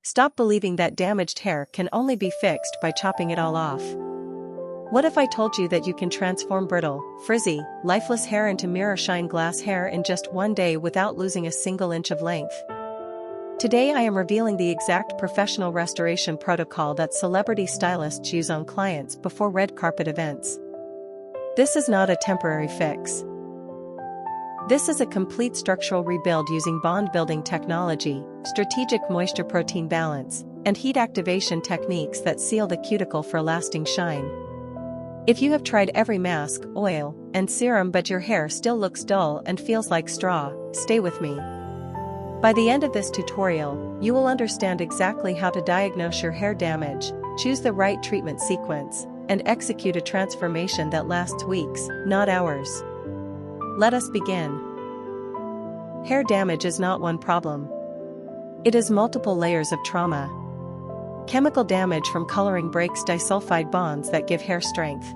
Stop believing that damaged hair can only be fixed by chopping it all off. What if I told you that you can transform brittle, frizzy, lifeless hair into mirror shine glass hair in just one day without losing a single inch of length? Today I am revealing the exact professional restoration protocol that celebrity stylists use on clients before red carpet events. This is not a temporary fix. This is a complete structural rebuild using bond-building technology, strategic moisture-protein balance, and heat activation techniques that seal the cuticle for lasting shine. If you have tried every mask, oil, and serum but your hair still looks dull and feels like straw, stay with me. By the end of this tutorial, you will understand exactly how to diagnose your hair damage, choose the right treatment sequence, and execute a transformation that lasts weeks, not hours. Let us begin. Hair damage is not one problem. It is multiple layers of trauma. Chemical damage from coloring breaks disulfide bonds that give hair strength.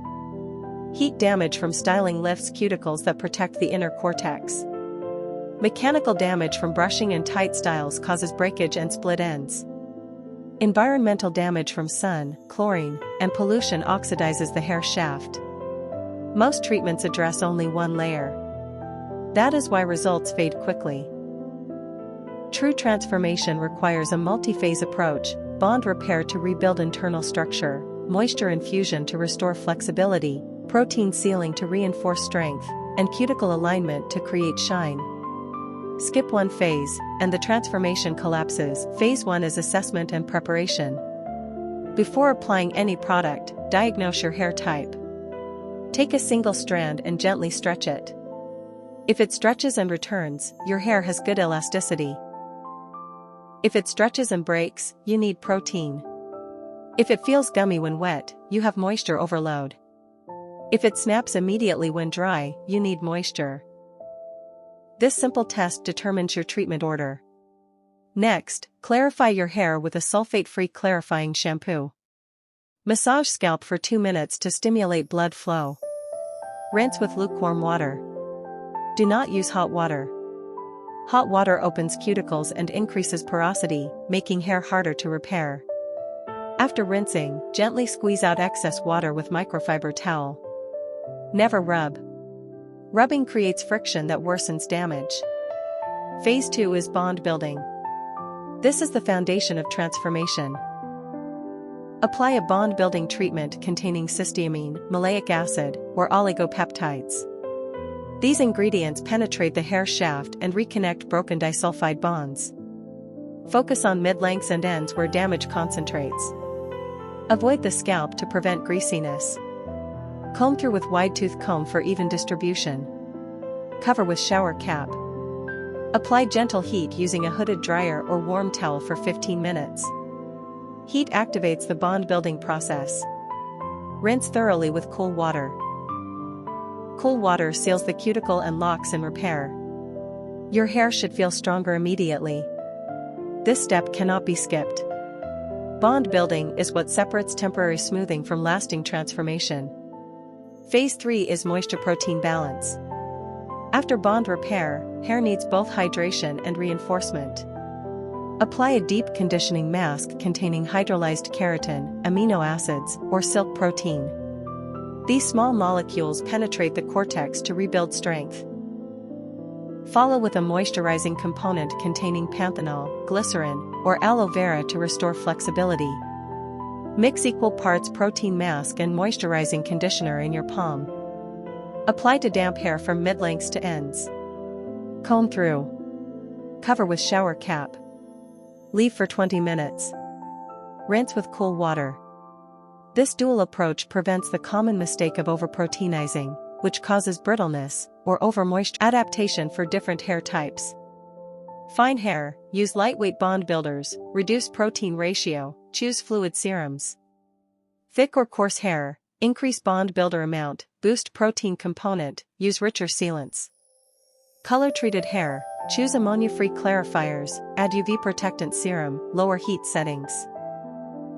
Heat damage from styling lifts cuticles that protect the inner cortex. Mechanical damage from brushing and tight styles causes breakage and split ends. Environmental damage from sun, chlorine, and pollution oxidizes the hair shaft. Most treatments address only one layer. That is why results fade quickly. True transformation requires a multi-phase approach: bond repair to rebuild internal structure, moisture infusion to restore flexibility, protein sealing to reinforce strength, and cuticle alignment to create shine. Skip one phase, and the transformation collapses. Phase 1 is assessment and preparation. Before applying any product, diagnose your hair type. Take a single strand and gently stretch it. If it stretches and returns, your hair has good elasticity. If it stretches and breaks, you need protein. If it feels gummy when wet, you have moisture overload. If it snaps immediately when dry, you need moisture. This simple test determines your treatment order. Next, clarify your hair with a sulfate-free clarifying shampoo. Massage scalp for 2 minutes to stimulate blood flow. Rinse with lukewarm water. Do not use hot water. Hot water opens cuticles and increases porosity, making hair harder to repair. After rinsing, gently squeeze out excess water with microfiber towel. Never rub. Rubbing creates friction that worsens damage. Phase 2 is bond building. This is the foundation of transformation. Apply a bond-building treatment containing cysteamine, maleic acid, or oligopeptides. These ingredients penetrate the hair shaft and reconnect broken disulfide bonds. Focus on mid-lengths and ends where damage concentrates. Avoid the scalp to prevent greasiness. Comb through with wide-tooth comb for even distribution. Cover with shower cap. Apply gentle heat using a hooded dryer or warm towel for 15 minutes. Heat activates the bond-building process. Rinse thoroughly with cool water. Cool water seals the cuticle and locks in repair. Your hair should feel stronger immediately. This step cannot be skipped. Bond building is what separates temporary smoothing from lasting transformation. Phase 3 is moisture-protein balance. After bond repair, hair needs both hydration and reinforcement. Apply a deep conditioning mask containing hydrolyzed keratin, amino acids, or silk protein. These small molecules penetrate the cortex to rebuild strength. Follow with a moisturizing component containing panthenol, glycerin, or aloe vera to restore flexibility. Mix equal parts protein mask and moisturizing conditioner in your palm. Apply to damp hair from mid-lengths to ends. Comb through. Cover with shower cap. Leave for 20 minutes. Rinse with cool water. This dual approach prevents the common mistake of overproteinizing, which causes brittleness, or overmoisture. Adaptation for different hair types. Fine hair, use lightweight bond builders, reduce protein ratio, choose fluid serums. Thick or coarse hair, increase bond builder amount, boost protein component, use richer sealants. Color-treated hair, choose ammonia-free clarifiers, add UV protectant serum, lower heat settings.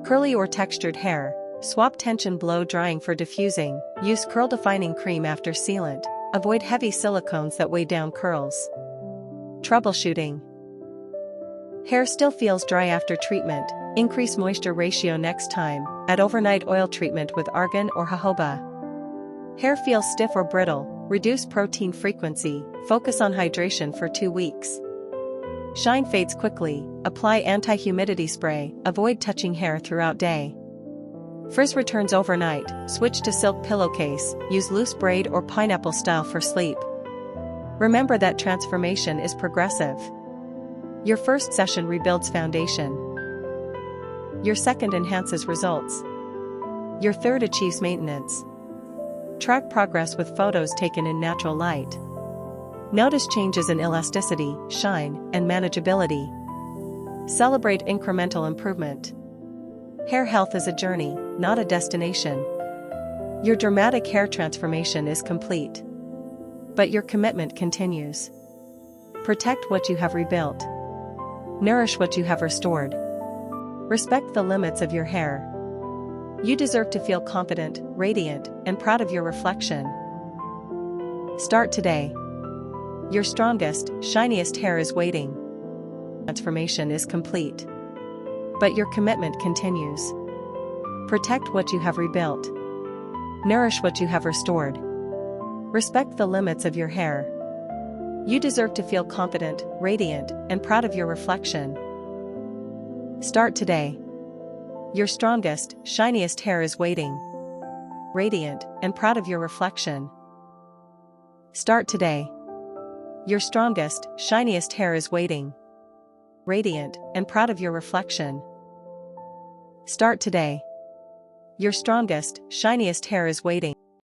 Curly or textured hair, swap tension blow drying for diffusing, use curl-defining cream after sealant, avoid heavy silicones that weigh down curls. Troubleshooting. Hair still feels dry after treatment, increase moisture ratio next time, add overnight oil treatment with argan or jojoba. Hair feels stiff or brittle, reduce protein frequency, focus on hydration for 2 weeks. Shine fades quickly, apply anti-humidity spray, avoid touching hair throughout day. Frizz returns overnight, switch to silk pillowcase, use loose braid or pineapple style for sleep. Remember that transformation is progressive. Your first session rebuilds foundation. Your second enhances results. Your third achieves maintenance. Track progress with photos taken in natural light. Notice changes in elasticity, shine, and manageability. Celebrate incremental improvement. Hair health is a journey, not a destination. Your dramatic hair transformation is complete. But your commitment continues. Protect what you have rebuilt. Nourish what you have restored. Respect the limits of your hair. You deserve to feel confident, radiant, and proud of your reflection. Start today. Your strongest, shiniest hair is waiting. Transformation is complete. But your commitment continues. Protect what you have rebuilt. Nourish what you have restored. Respect the limits of your hair. You deserve to feel confident, radiant, and proud of your reflection. Start today. Your strongest, shiniest hair is waiting. Radiant, and proud of your reflection. Start today. Your strongest, shiniest hair is waiting. Radiant, and proud of your reflection. Start today. Your strongest, shiniest hair is waiting.